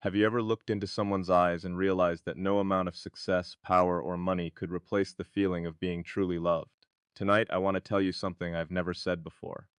Have you ever looked into someone's eyes and realized that no amount of success, power, or money could replace the feeling of being truly loved? Tonight, I want to tell you something I've never said before.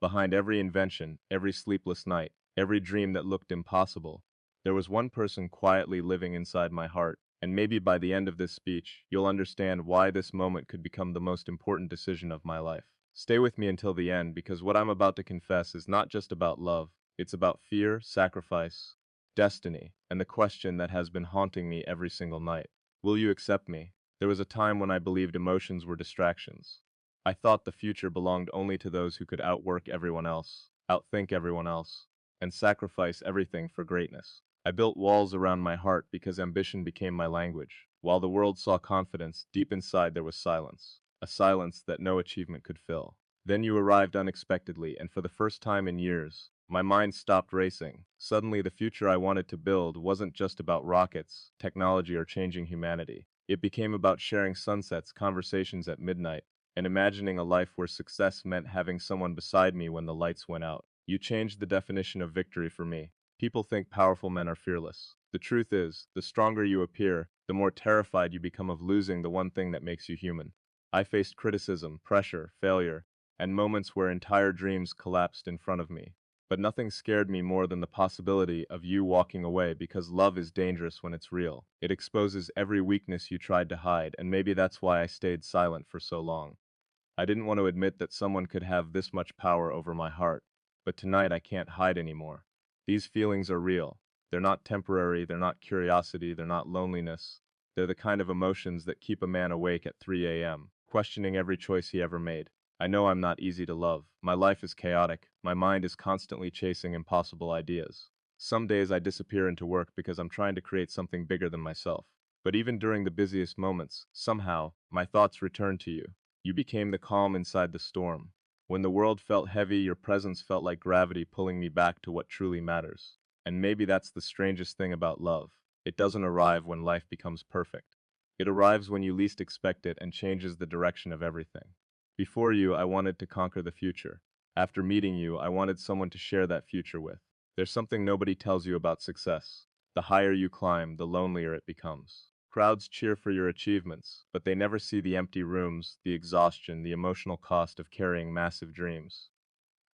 Behind every invention, every sleepless night, every dream that looked impossible, there was one person quietly living inside my heart, and maybe by the end of this speech, you'll understand why this moment could become the most important decision of my life. Stay with me until the end because what I'm about to confess is not just about love, it's about fear, sacrifice, destiny, and the question that has been haunting me every single night. Will you accept me? There was a time when I believed emotions were distractions. I thought the future belonged only to those who could outwork everyone else, outthink everyone else, and sacrifice everything for greatness. I built walls around my heart because ambition became my language. While the world saw confidence, deep inside there was silence, a silence that no achievement could fill. Then you arrived unexpectedly, and for the first time in years, my mind stopped racing. Suddenly, the future I wanted to build wasn't just about rockets, technology, or changing humanity. It became about sharing sunsets, conversations at midnight, and imagining a life where success meant having someone beside me when the lights went out. You changed the definition of victory for me. People think powerful men are fearless. The truth is, the stronger you appear, the more terrified you become of losing the one thing that makes you human. I faced criticism, pressure, failure, and moments where entire dreams collapsed in front of me. But nothing scared me more than the possibility of you walking away because love is dangerous when it's real. It exposes every weakness you tried to hide, and maybe that's why I stayed silent for so long. I didn't want to admit that someone could have this much power over my heart, but tonight I can't hide anymore. These feelings are real. They're not temporary, they're not curiosity, they're not loneliness. They're the kind of emotions that keep a man awake at 3 a.m., questioning every choice he ever made. I know I'm not easy to love. My life is chaotic. My mind is constantly chasing impossible ideas. Some days I disappear into work because I'm trying to create something bigger than myself. But even during the busiest moments, somehow, my thoughts return to you. You became the calm inside the storm. When the world felt heavy, your presence felt like gravity pulling me back to what truly matters. And maybe that's the strangest thing about love. It doesn't arrive when life becomes perfect. It arrives when you least expect it and changes the direction of everything. Before you, I wanted to conquer the future. After meeting you, I wanted someone to share that future with. There's something nobody tells you about success. The higher you climb, the lonelier it becomes. Crowds cheer for your achievements, but they never see the empty rooms, the exhaustion, the emotional cost of carrying massive dreams.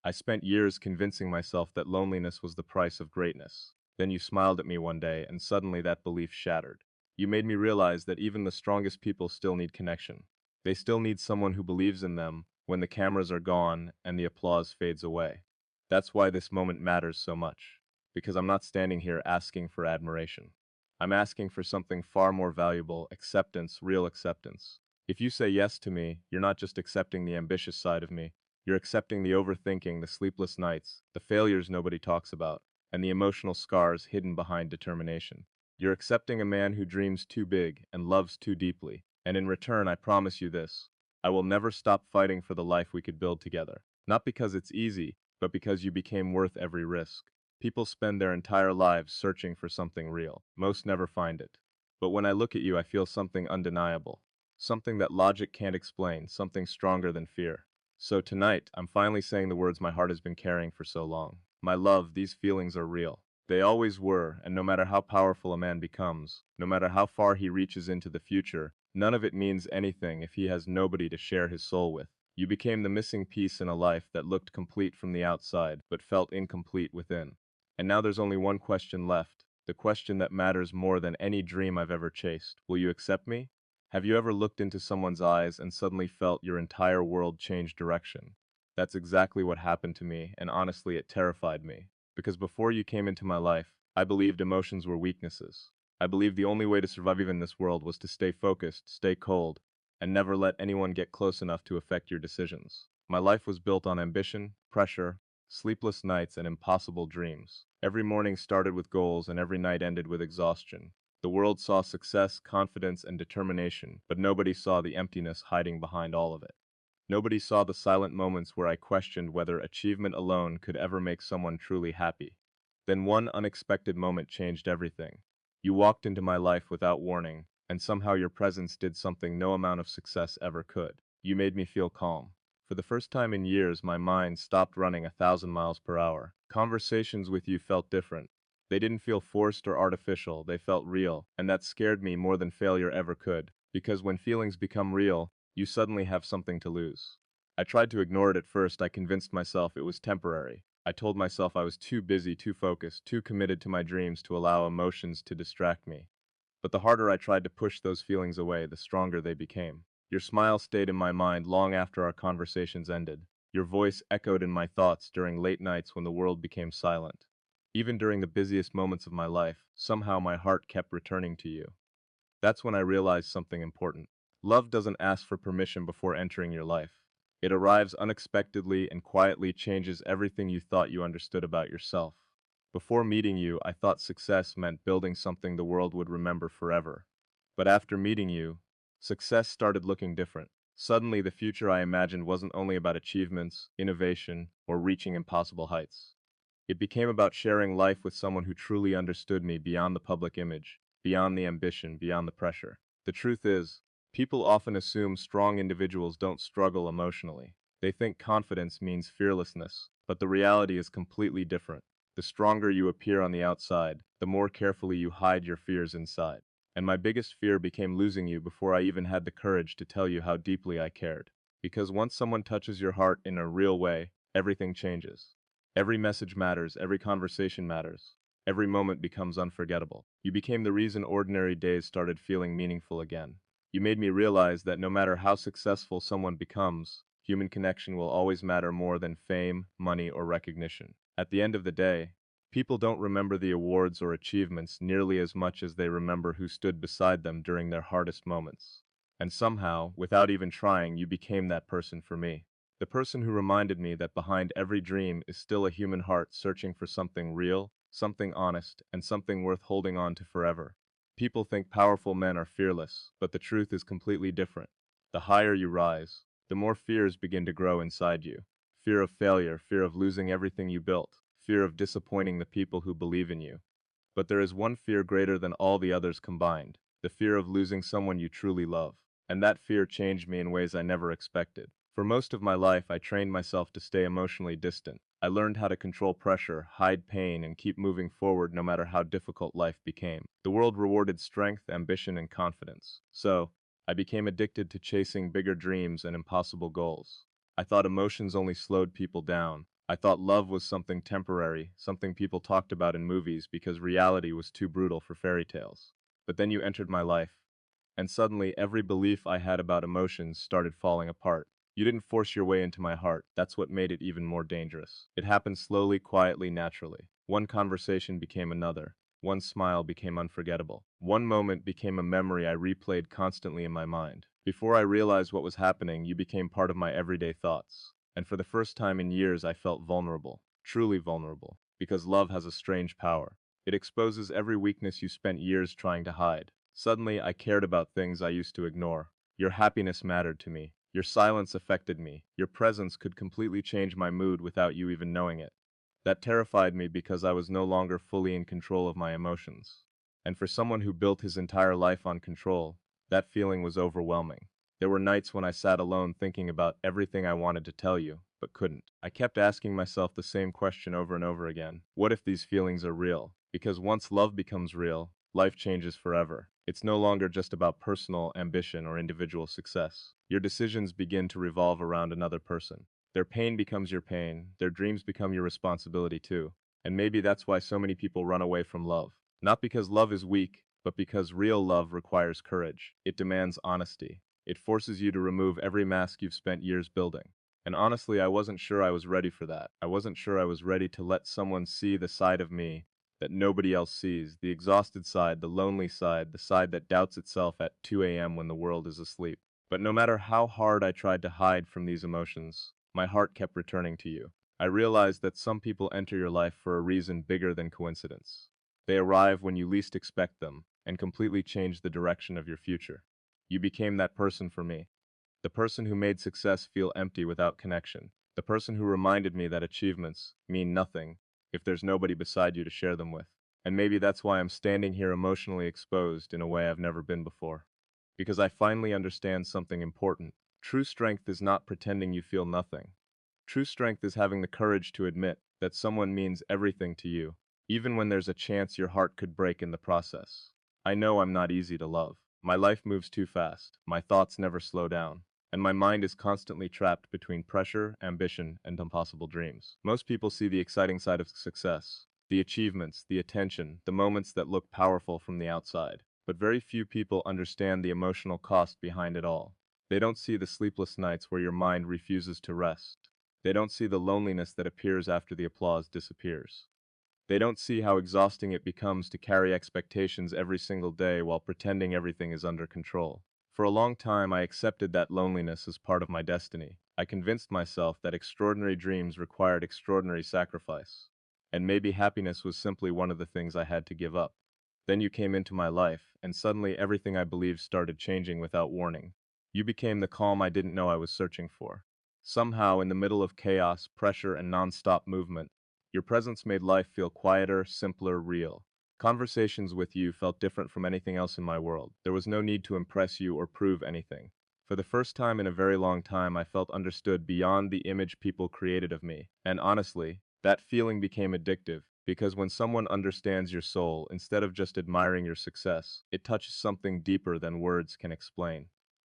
I spent years convincing myself that loneliness was the price of greatness. Then you smiled at me one day, and suddenly that belief shattered. You made me realize that even the strongest people still need connection. They still need someone who believes in them when the cameras are gone and the applause fades away. That's why this moment matters so much. Because I'm not standing here asking for admiration. I'm asking for something far more valuable, acceptance, real acceptance. If you say yes to me, you're not just accepting the ambitious side of me, you're accepting the overthinking, the sleepless nights, the failures nobody talks about, and the emotional scars hidden behind determination. You're accepting a man who dreams too big and loves too deeply, and in return I promise you this. I will never stop fighting for the life we could build together. Not because it's easy, but because you became worth every risk. People spend their entire lives searching for something real. Most never find it. But when I look at you, I feel something undeniable. Something that logic can't explain, something stronger than fear. So tonight, I'm finally saying the words my heart has been carrying for so long. My love, these feelings are real. They always were, and no matter how powerful a man becomes, no matter how far he reaches into the future, none of it means anything if he has nobody to share his soul with. You became the missing piece in a life that looked complete from the outside, but felt incomplete within. And now there's only one question left, the question that matters more than any dream I've ever chased. Will you accept me? Have you ever looked into someone's eyes and suddenly felt your entire world change direction? That's exactly what happened to me, and honestly, it terrified me. Because before you came into my life, I believed emotions were weaknesses. I believed the only way to survive in this world was to stay focused, stay cold, and never let anyone get close enough to affect your decisions. My life was built on ambition, pressure, sleepless nights, and impossible dreams. Every morning started with goals and every night ended with exhaustion. The world saw success, confidence, and determination, but nobody saw the emptiness hiding behind all of it. Nobody saw the silent moments where I questioned whether achievement alone could ever make someone truly happy. Then one unexpected moment changed everything. You walked into my life without warning, and somehow your presence did something no amount of success ever could. You made me feel calm. For the first time in years, my mind stopped running 1,000 miles per hour. Conversations with you felt different. They didn't feel forced or artificial, they felt real, and that scared me more than failure ever could, because when feelings become real, you suddenly have something to lose. I tried to ignore it at first. I convinced myself it was temporary. I told myself I was too busy, too focused, too committed to my dreams to allow emotions to distract me. But the harder I tried to push those feelings away, the stronger they became. Your smile stayed in my mind long after our conversations ended. Your voice echoed in my thoughts during late nights when the world became silent. Even during the busiest moments of my life, somehow my heart kept returning to you. That's when I realized something important. Love doesn't ask for permission before entering your life. It arrives unexpectedly and quietly changes everything you thought you understood about yourself. Before meeting you, I thought success meant building something the world would remember forever. But after meeting you, success started looking different. Suddenly, the future I imagined wasn't only about achievements, innovation, or reaching impossible heights. It became about sharing life with someone who truly understood me beyond the public image, beyond the ambition, beyond the pressure. The truth is, people often assume strong individuals don't struggle emotionally. They think confidence means fearlessness, but the reality is completely different. The stronger you appear on the outside, the more carefully you hide your fears inside. And my biggest fear became losing you before I even had the courage to tell you how deeply I cared. Because once someone touches your heart in a real way, everything changes. Every message matters, every conversation matters. Every moment becomes unforgettable. You became the reason ordinary days started feeling meaningful again. You made me realize that no matter how successful someone becomes, human connection will always matter more than fame, money, or recognition. At the end of the day, people don't remember the awards or achievements nearly as much as they remember who stood beside them during their hardest moments. And somehow, without even trying, you became that person for me. The person who reminded me that behind every dream is still a human heart searching for something real, something honest, and something worth holding on to forever. People think powerful men are fearless, but the truth is completely different. The higher you rise, the more fears begin to grow inside you. Fear of failure, fear of losing everything you built, fear of disappointing the people who believe in you. But there is one fear greater than all the others combined, the fear of losing someone you truly love. And that fear changed me in ways I never expected. For most of my life, I trained myself to stay emotionally distant. I learned how to control pressure, hide pain, and keep moving forward no matter how difficult life became. The world rewarded strength, ambition, and confidence. So, I became addicted to chasing bigger dreams and impossible goals. I thought emotions only slowed people down. I thought love was something temporary, something people talked about in movies because reality was too brutal for fairy tales. But then you entered my life, and suddenly every belief I had about emotions started falling apart. You didn't force your way into my heart. That's what made it even more dangerous. It happened slowly, quietly, naturally. One conversation became another. One smile became unforgettable. One moment became a memory I replayed constantly in my mind. Before I realized what was happening, you became part of my everyday thoughts. And for the first time in years, I felt vulnerable. Truly vulnerable. Because love has a strange power. It exposes every weakness you spent years trying to hide. Suddenly, I cared about things I used to ignore. Your happiness mattered to me. Your silence affected me. Your presence could completely change my mood without you even knowing it. That terrified me because I was no longer fully in control of my emotions. And for someone who built his entire life on control, that feeling was overwhelming. There were nights when I sat alone thinking about everything I wanted to tell you, but couldn't. I kept asking myself the same question over and over again. What if these feelings are real? Because once love becomes real, life changes forever. It's no longer just about personal ambition or individual success. Your decisions begin to revolve around another person. Their pain becomes your pain, their dreams become your responsibility too. And maybe that's why so many people run away from love. Not because love is weak, but because real love requires courage. It demands honesty. It forces you to remove every mask you've spent years building. And honestly, I wasn't sure I was ready for that. I wasn't sure I was ready to let someone see the side of me that nobody else sees, the exhausted side, the lonely side, the side that doubts itself at 2 a.m. when the world is asleep. But no matter how hard I tried to hide from these emotions, my heart kept returning to you. I realized that some people enter your life for a reason bigger than coincidence. They arrive when you least expect them, and completely change the direction of your future. You became that person for me. The person who made success feel empty without connection. The person who reminded me that achievements mean nothing if there's nobody beside you to share them with. And maybe that's why I'm standing here emotionally exposed in a way I've never been before. Because I finally understand something important. True strength is not pretending you feel nothing. True strength is having the courage to admit that someone means everything to you, even when there's a chance your heart could break in the process. I know I'm not easy to love. My life moves too fast, my thoughts never slow down, and my mind is constantly trapped between pressure, ambition, and impossible dreams. Most people see the exciting side of success, the achievements, the attention, the moments that look powerful from the outside. But very few people understand the emotional cost behind it all. They don't see the sleepless nights where your mind refuses to rest. They don't see the loneliness that appears after the applause disappears. They don't see how exhausting it becomes to carry expectations every single day while pretending everything is under control. For a long time, I accepted that loneliness as part of my destiny. I convinced myself that extraordinary dreams required extraordinary sacrifice. And maybe happiness was simply one of the things I had to give up. Then you came into my life, and suddenly everything I believed started changing without warning. You became the calm I didn't know I was searching for. Somehow, in the middle of chaos, pressure, and non-stop movement, your presence made life feel quieter, simpler, real. Conversations with you felt different from anything else in my world. There was no need to impress you or prove anything. For the first time in a very long time, I felt understood beyond the image people created of me. And honestly, that feeling became addictive, because when someone understands your soul, instead of just admiring your success, it touches something deeper than words can explain.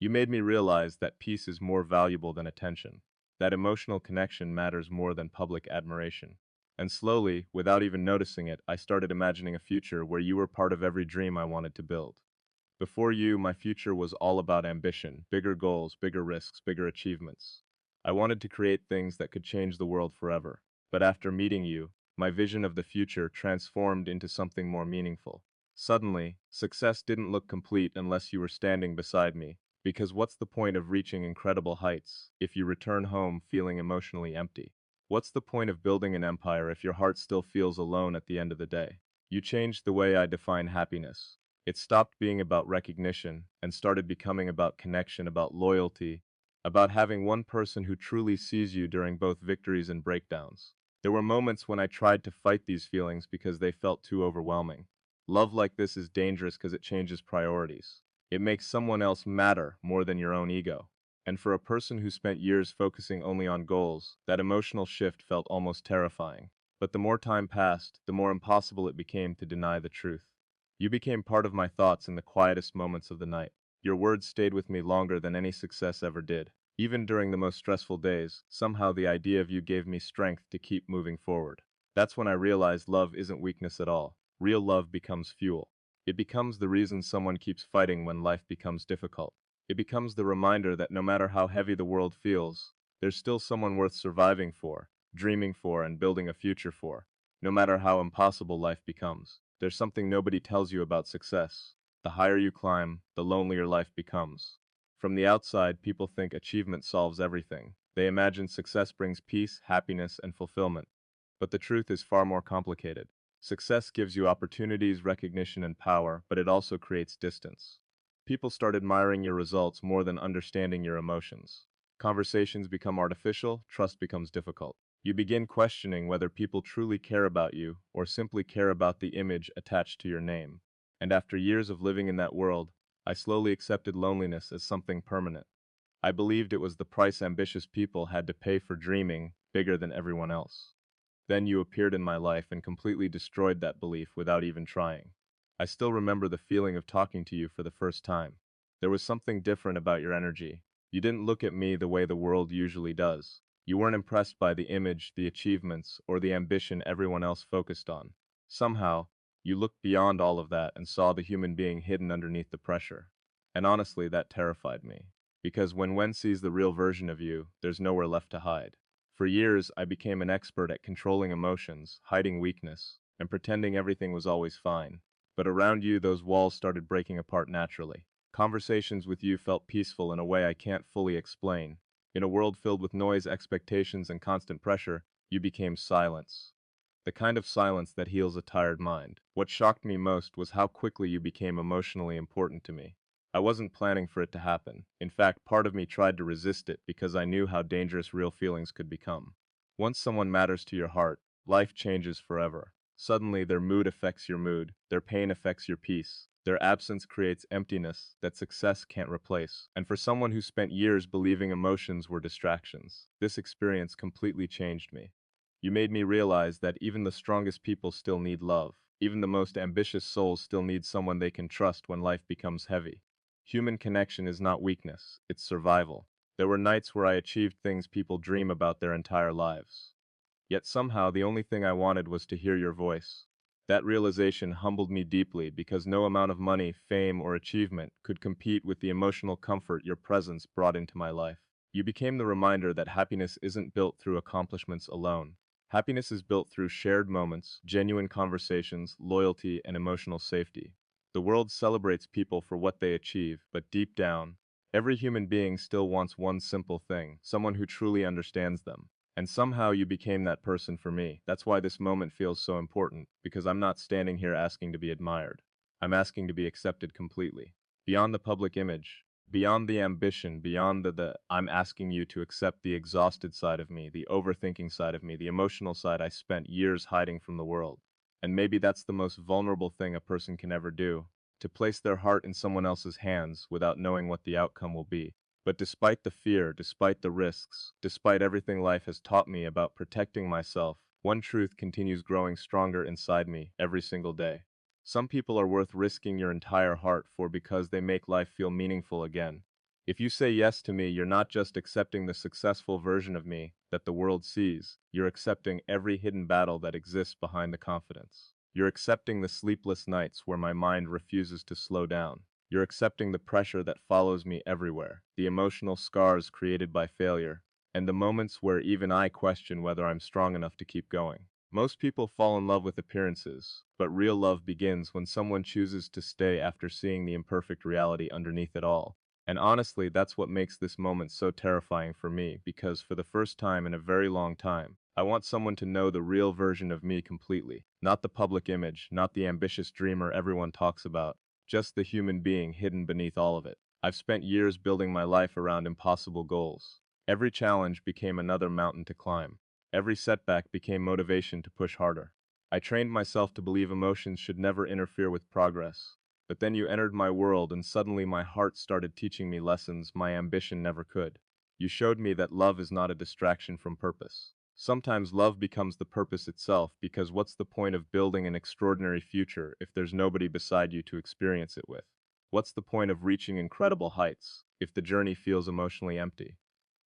You made me realize that peace is more valuable than attention, that emotional connection matters more than public admiration. And slowly, without even noticing it, I started imagining a future where you were part of every dream I wanted to build. Before you, my future was all about ambition, bigger goals, bigger risks, bigger achievements. I wanted to create things that could change the world forever. But after meeting you, my vision of the future transformed into something more meaningful. Suddenly, success didn't look complete unless you were standing beside me, because what's the point of reaching incredible heights if you return home feeling emotionally empty? What's the point of building an empire if your heart still feels alone at the end of the day? You changed the way I define happiness. It stopped being about recognition and started becoming about connection, about loyalty, about having one person who truly sees you during both victories and breakdowns. There were moments when I tried to fight these feelings because they felt too overwhelming. Love like this is dangerous because it changes priorities. It makes someone else matter more than your own ego. And for a person who spent years focusing only on goals, that emotional shift felt almost terrifying. But the more time passed, the more impossible it became to deny the truth. You became part of my thoughts in the quietest moments of the night. Your words stayed with me longer than any success ever did. Even during the most stressful days, somehow the idea of you gave me strength to keep moving forward. That's when I realized love isn't weakness at all. Real love becomes fuel. It becomes the reason someone keeps fighting when life becomes difficult. It becomes the reminder that no matter how heavy the world feels, there's still someone worth surviving for, dreaming for, and building a future for. No matter how impossible life becomes, there's something nobody tells you about success. The higher you climb, the lonelier life becomes. From the outside, people think achievement solves everything. They imagine success brings peace, happiness, and fulfillment. But the truth is far more complicated. Success gives you opportunities, recognition, and power, but it also creates distance. People start admiring your results more than understanding your emotions. Conversations become artificial, trust becomes difficult. You begin questioning whether people truly care about you or simply care about the image attached to your name. And after years of living in that world, I slowly accepted loneliness as something permanent. I believed it was the price ambitious people had to pay for dreaming bigger than everyone else. Then you appeared in my life and completely destroyed that belief without even trying. I still remember the feeling of talking to you for the first time. There was something different about your energy. You didn't look at me the way the world usually does. You weren't impressed by the image, the achievements, or the ambition everyone else focused on. Somehow, you looked beyond all of that and saw the human being hidden underneath the pressure. And honestly, that terrified me. Because when one sees the real version of you, there's nowhere left to hide. For years, I became an expert at controlling emotions, hiding weakness, and pretending everything was always fine. But around you, those walls started breaking apart naturally. Conversations with you felt peaceful in a way I can't fully explain. In a world filled with noise, expectations, and constant pressure, you became silence. The kind of silence that heals a tired mind. What shocked me most was how quickly you became emotionally important to me. I wasn't planning for it to happen. In fact, part of me tried to resist it because I knew how dangerous real feelings could become. Once someone matters to your heart, life changes forever. Suddenly, their mood affects your mood, their pain affects your peace. Their absence creates emptiness that success can't replace. And for someone who spent years believing emotions were distractions, this experience completely changed me. You made me realize that even the strongest people still need love. Even the most ambitious souls still need someone they can trust when life becomes heavy. Human connection is not weakness, it's survival. There were nights where I achieved things people dream about their entire lives. Yet somehow the only thing I wanted was to hear your voice. That realization humbled me deeply because no amount of money, fame, or achievement could compete with the emotional comfort your presence brought into my life. You became the reminder that happiness isn't built through accomplishments alone. Happiness is built through shared moments, genuine conversations, loyalty, and emotional safety. The world celebrates people for what they achieve, but deep down, every human being still wants one simple thing, someone who truly understands them. And somehow you became that person for me. That's why this moment feels so important, because I'm not standing here asking to be admired. I'm asking to be accepted completely. Beyond the public image, beyond the ambition, beyond the I'm asking you to accept the exhausted side of me, the overthinking side of me, the emotional side I spent years hiding from the world. And maybe that's the most vulnerable thing a person can ever do, to place their heart in someone else's hands without knowing what the outcome will be. But despite the fear, despite the risks, despite everything life has taught me about protecting myself, one truth continues growing stronger inside me every single day. Some people are worth risking your entire heart for because they make life feel meaningful again. If you say yes to me, you're not just accepting the successful version of me that the world sees, you're accepting every hidden battle that exists behind the confidence. You're accepting the sleepless nights where my mind refuses to slow down. You're accepting the pressure that follows me everywhere, the emotional scars created by failure, and the moments where even I question whether I'm strong enough to keep going. Most people fall in love with appearances, but real love begins when someone chooses to stay after seeing the imperfect reality underneath it all. And honestly, that's what makes this moment so terrifying for me, because for the first time in a very long time, I want someone to know the real version of me completely. Not the public image, not the ambitious dreamer everyone talks about, just the human being hidden beneath all of it. I've spent years building my life around impossible goals. Every challenge became another mountain to climb. Every setback became motivation to push harder. I trained myself to believe emotions should never interfere with progress. But then you entered my world and suddenly my heart started teaching me lessons my ambition never could. You showed me that love is not a distraction from purpose. Sometimes love becomes the purpose itself, because what's the point of building an extraordinary future if there's nobody beside you to experience it with? What's the point of reaching incredible heights if the journey feels emotionally empty?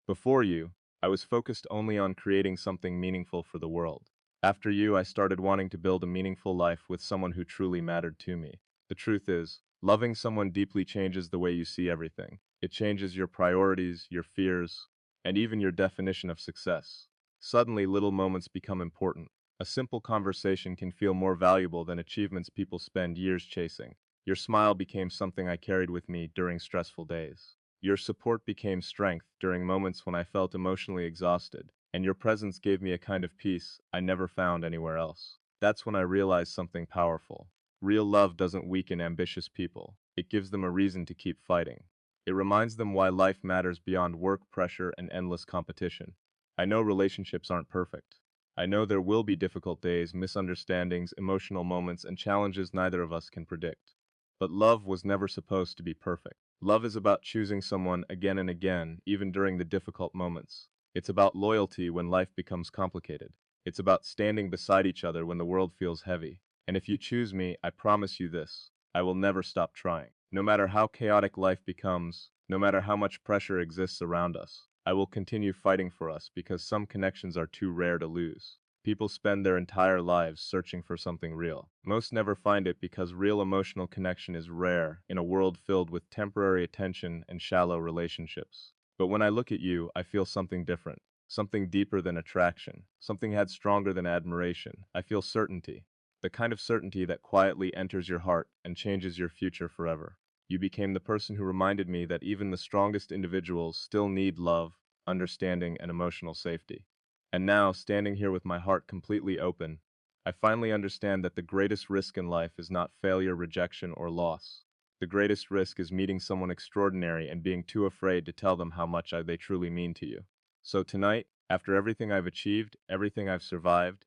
Before you, I was focused only on creating something meaningful for the world. After you, I started wanting to build a meaningful life with someone who truly mattered to me. The truth is, loving someone deeply changes the way you see everything. It changes your priorities, your fears, and even your definition of success. Suddenly, little moments become important. A simple conversation can feel more valuable than achievements people spend years chasing. Your smile became something I carried with me during stressful days. Your support became strength during moments when I felt emotionally exhausted, and your presence gave me a kind of peace I never found anywhere else. That's when I realized something powerful. Real love doesn't weaken ambitious people. It gives them a reason to keep fighting. It reminds them why life matters beyond work pressure and endless competition. I know relationships aren't perfect. I know there will be difficult days, misunderstandings, emotional moments, and challenges neither of us can predict. But love was never supposed to be perfect. Love is about choosing someone again and again, even during the difficult moments. It's about loyalty when life becomes complicated. It's about standing beside each other when the world feels heavy. And if you choose me, I promise you this: I will never stop trying. No matter how chaotic life becomes, no matter how much pressure exists around us, I will continue fighting for us, because some connections are too rare to lose. People spend their entire lives searching for something real. Most never find it because real emotional connection is rare in a world filled with temporary attention and shallow relationships. But when I look at you, I feel something different, something deeper than attraction, something had stronger than admiration. I feel certainty, the kind of certainty that quietly enters your heart and changes your future forever. You became the person who reminded me that even the strongest individuals still need love, understanding, and emotional safety. And now, standing here with my heart completely open, I finally understand that the greatest risk in life is not failure, rejection, or loss. The greatest risk is meeting someone extraordinary and being too afraid to tell them how much they truly mean to you. So tonight, after everything I've achieved, everything I've survived,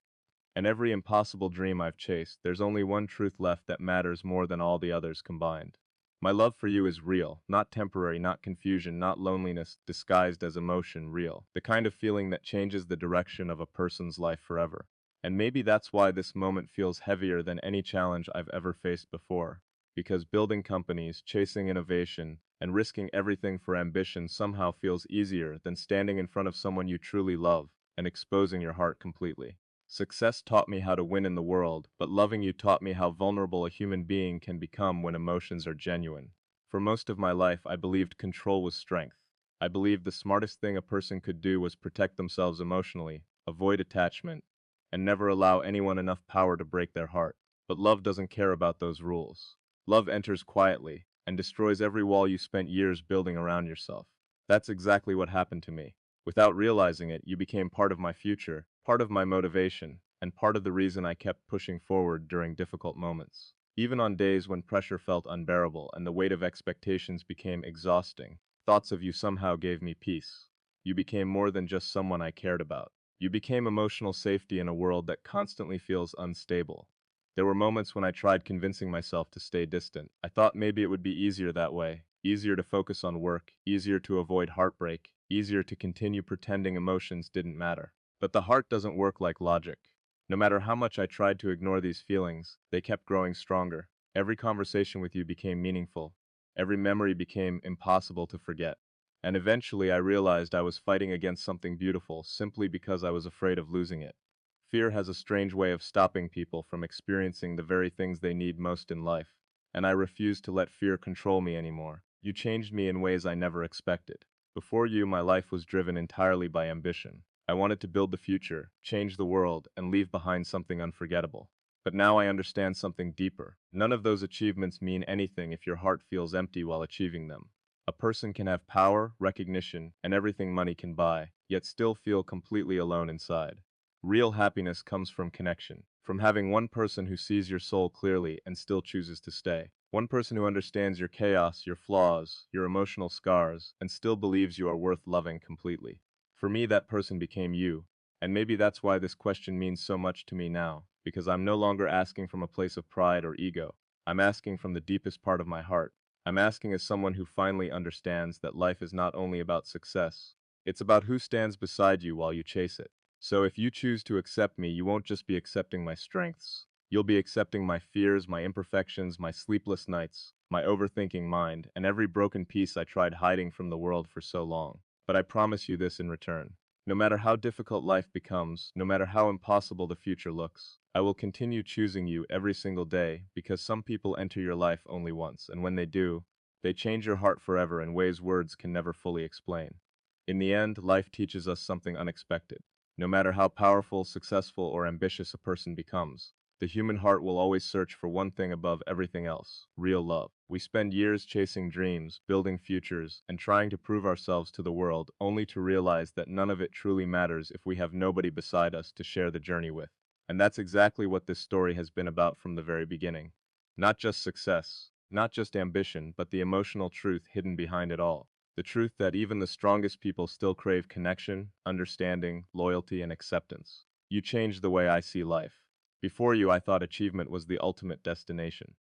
and every impossible dream I've chased, there's only one truth left that matters more than all the others combined. My love for you is real, not temporary, not confusion, not loneliness disguised as emotion, real. The kind of feeling that changes the direction of a person's life forever. And maybe that's why this moment feels heavier than any challenge I've ever faced before. Because building companies, chasing innovation, and risking everything for ambition somehow feels easier than standing in front of someone you truly love and exposing your heart completely. Success taught me how to win in the world, but loving you taught me how vulnerable a human being can become when emotions are genuine. For most of my life, I believed control was strength. I believed the smartest thing a person could do was protect themselves emotionally, avoid attachment, and never allow anyone enough power to break their heart. But love doesn't care about those rules. Love enters quietly and destroys every wall you spent years building around yourself. That's exactly what happened to me. Without realizing it, you became part of my future, part of my motivation, and part of the reason I kept pushing forward during difficult moments. Even on days when pressure felt unbearable and the weight of expectations became exhausting, thoughts of you somehow gave me peace. You became more than just someone I cared about. You became emotional safety in a world that constantly feels unstable. There were moments when I tried convincing myself to stay distant. I thought maybe it would be easier that way, easier to focus on work, easier to avoid heartbreak, easier to continue pretending emotions didn't matter. But the heart doesn't work like logic. No matter how much I tried to ignore these feelings, they kept growing stronger. Every conversation with you became meaningful. Every memory became impossible to forget. And eventually I realized I was fighting against something beautiful simply because I was afraid of losing it. Fear has a strange way of stopping people from experiencing the very things they need most in life, and I refused to let fear control me anymore. You changed me in ways I never expected. Before you, my life was driven entirely by ambition. I wanted to build the future, change the world, and leave behind something unforgettable. But now I understand something deeper. None of those achievements mean anything if your heart feels empty while achieving them. A person can have power, recognition, and everything money can buy, yet still feel completely alone inside. Real happiness comes from connection, from having one person who sees your soul clearly and still chooses to stay. One person who understands your chaos, your flaws, your emotional scars, and still believes you are worth loving completely. For me, that person became you, and maybe that's why this question means so much to me now, because I'm no longer asking from a place of pride or ego. I'm asking from the deepest part of my heart. I'm asking as someone who finally understands that life is not only about success, it's about who stands beside you while you chase it. So if you choose to accept me, you won't just be accepting my strengths. You'll be accepting my fears, my imperfections, my sleepless nights, my overthinking mind, and every broken piece I tried hiding from the world for so long. But I promise you this in return. No matter how difficult life becomes, no matter how impossible the future looks, I will continue choosing you every single day because some people enter your life only once, and when they do, they change your heart forever in ways words can never fully explain. In the end, life teaches us something unexpected. No matter how powerful, successful, or ambitious a person becomes, the human heart will always search for one thing above everything else: real love. We spend years chasing dreams, building futures, and trying to prove ourselves to the world, only to realize that none of it truly matters if we have nobody beside us to share the journey with. And that's exactly what this story has been about from the very beginning. Not just success, not just ambition, but the emotional truth hidden behind it all. The truth that even the strongest people still crave connection, understanding, loyalty, and acceptance. You changed the way I see life. Before you, I thought achievement was the ultimate destination.